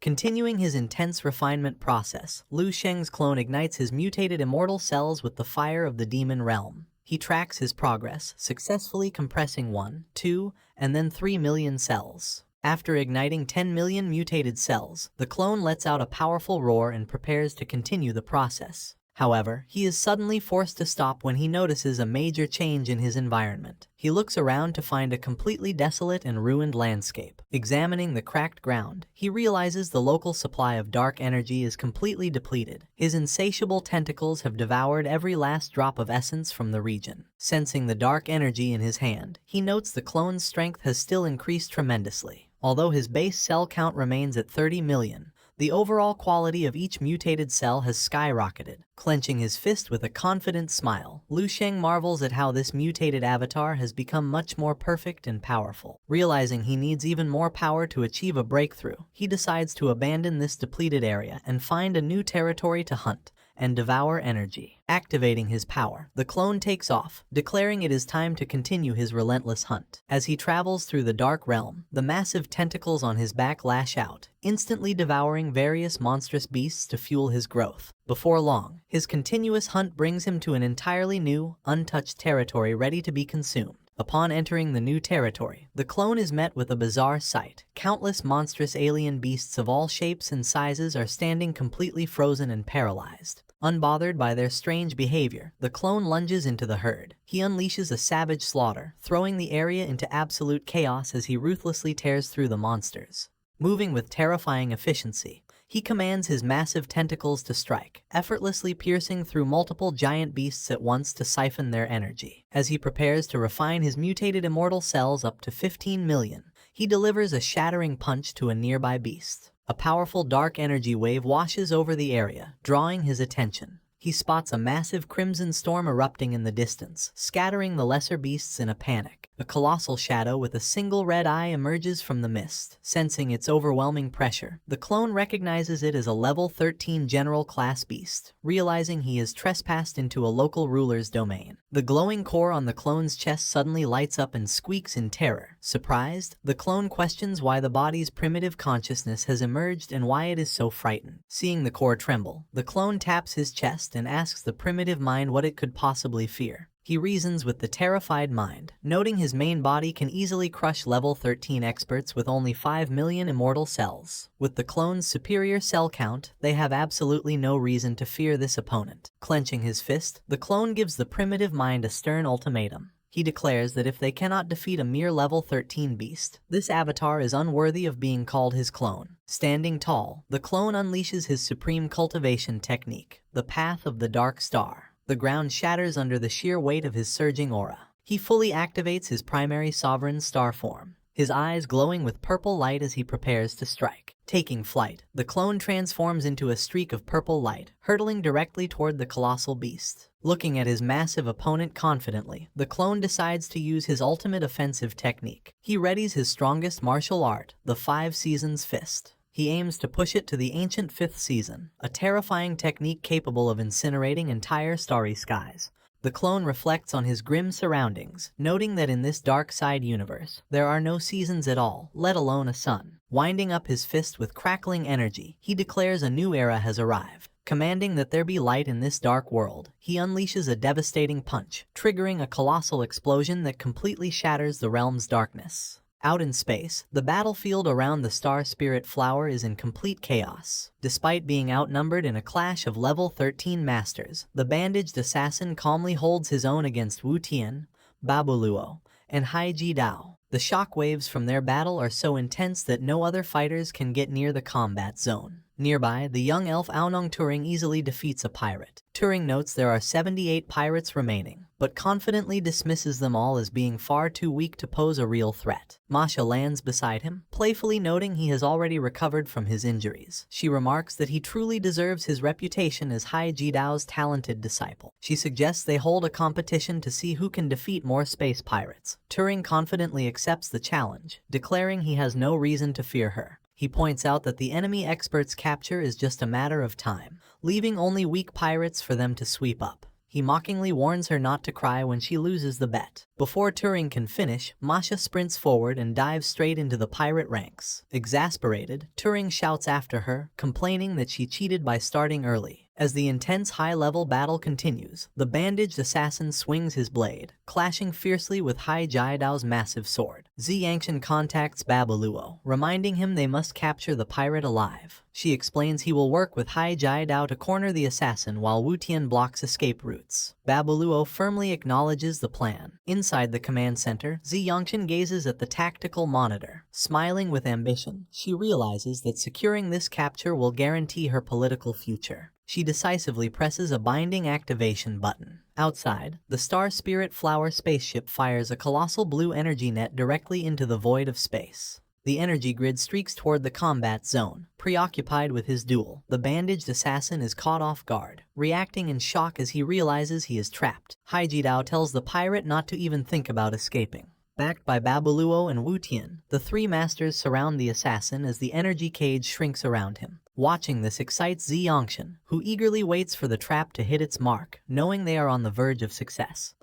Continuing his intense refinement process, Liu Sheng's clone ignites his mutated immortal cells with the fire of the demon realm. He tracks his progress, successfully compressing 1, 2, and then 3 million cells. After igniting 10 million mutated cells, the clone lets out a powerful roar and prepares to continue the process. However, he is suddenly forced to stop when he notices a major change in his environment. He looks around to find a completely desolate and ruined landscape. Examining the cracked ground, he realizes the local supply of dark energy is completely depleted. His insatiable tentacles have devoured every last drop of essence from the region. Sensing the dark energy in his hand, he notes the clone's strength has still increased tremendously. Although his base cell count remains at 30 million, the overall quality of each mutated cell has skyrocketed. Clenching his fist with a confident smile, Liu Sheng marvels at how this mutated avatar has become much more perfect and powerful. Realizing he needs even more power to achieve a breakthrough, he decides to abandon this depleted area and find a new territory to hunt and devour energy. Activating his power, the clone takes off, declaring it is time to continue his relentless hunt. As he travels through the dark realm, the massive tentacles on his back lash out, instantly devouring various monstrous beasts to fuel his growth. Before long, his continuous hunt brings him to an entirely new, untouched territory ready to be consumed. Upon entering the new territory, the clone is met with a bizarre sight. Countless monstrous alien beasts of all shapes and sizes are standing completely frozen and paralyzed. Unbothered by their strange behavior, the clone lunges into the herd. He unleashes a savage slaughter, throwing the area into absolute chaos as he ruthlessly tears through the monsters. Moving with terrifying efficiency, he commands his massive tentacles to strike, effortlessly piercing through multiple giant beasts at once to siphon their energy. As he prepares to refine his mutated immortal cells up to 15 million, he delivers a shattering punch to a nearby beast. A powerful dark energy wave washes over the area, drawing his attention. He spots a massive crimson storm erupting in the distance, scattering the lesser beasts in a panic. A colossal shadow with a single red eye emerges from the mist. Sensing its overwhelming pressure, the clone recognizes it as a level 13 general class beast, realizing he has trespassed into a local ruler's domain. The glowing core on the clone's chest suddenly lights up and squeaks in terror. Surprised, the clone questions why the body's primitive consciousness has emerged and why it is so frightened. Seeing the core tremble, the clone taps his chest and asks the primitive mind what it could possibly fear. He reasons with the terrified mind, noting his main body can easily crush level 13 experts with only 5 million immortal cells. With the clone's superior cell count, they have absolutely no reason to fear this opponent. Clenching his fist, the clone gives the primitive mind a stern ultimatum. He declares that if they cannot defeat a mere level 13 beast, this avatar is unworthy of being called his clone. Standing tall, the clone unleashes his supreme cultivation technique, the Path of the Dark Star. The ground shatters under the sheer weight of his surging aura. He fully activates his primary sovereign star form, his eyes glowing with purple light as he prepares to strike. Taking flight, the clone transforms into a streak of purple light, hurtling directly toward the colossal beast. Looking at his massive opponent confidently, the clone decides to use his ultimate offensive technique. He readies his strongest martial art, the 5 Seasons Fist. He aims to push it to the ancient 5th season, a terrifying technique capable of incinerating entire starry skies. The clone reflects on his grim surroundings, noting that in this dark side universe, there are no seasons at all, let alone a sun. Winding up his fist with crackling energy, he declares a new era has arrived. Commanding that there be light in this dark world, he unleashes a devastating punch, triggering a colossal explosion that completely shatters the realm's darkness. Out in space, the battlefield around the Star Spirit Flower is in complete chaos. Despite being outnumbered in a clash of level 13 masters, the bandaged assassin calmly holds his own against Wu Tian, Babuluo, and Hai Ji Dao. The shockwaves from their battle are so intense that no other fighters can get near the combat zone. Nearby, the young elf Aonong Turing easily defeats a pirate. Turing notes there are 78 pirates remaining, but confidently dismisses them all as being far too weak to pose a real threat. Masha lands beside him, playfully noting he has already recovered from his injuries. She remarks that he truly deserves his reputation as Hai Jidao's talented disciple. She suggests they hold a competition to see who can defeat more space pirates. Turing confidently accepts the challenge, declaring he has no reason to fear her. He points out that the enemy expert's capture is just a matter of time, leaving only weak pirates for them to sweep up. He mockingly warns her not to cry when she loses the bet. Before Turing can finish, Masha sprints forward and dives straight into the pirate ranks. Exasperated, Turing shouts after her, complaining that she cheated by starting early. As the intense high-level battle continues, the bandaged assassin swings his blade, clashing fiercely with Hai Jidao's massive sword. Xiangqian contacts Babaluo, reminding him they must capture the pirate alive. She explains he will work with Hai Jidao to corner the assassin while Wu Tian blocks escape routes. Babaluo firmly acknowledges the plan. Inside the command center, Xiangqian gazes at the tactical monitor. Smiling with ambition, she realizes that securing this capture will guarantee her political future. She decisively presses a binding activation button. Outside, the Star Spirit Flower spaceship fires a colossal blue energy net directly into the void of space. The energy grid streaks toward the combat zone. Preoccupied with his duel, the bandaged assassin is caught off guard, reacting in shock as he realizes he is trapped. Hai Jidao tells the pirate not to even think about escaping. Backed by Babaluo and Wu Tian, the three masters surround the assassin as the energy cage shrinks around him. Watching this excites Xiangqian, who eagerly waits for the trap to hit its mark, knowing they are on the verge of success.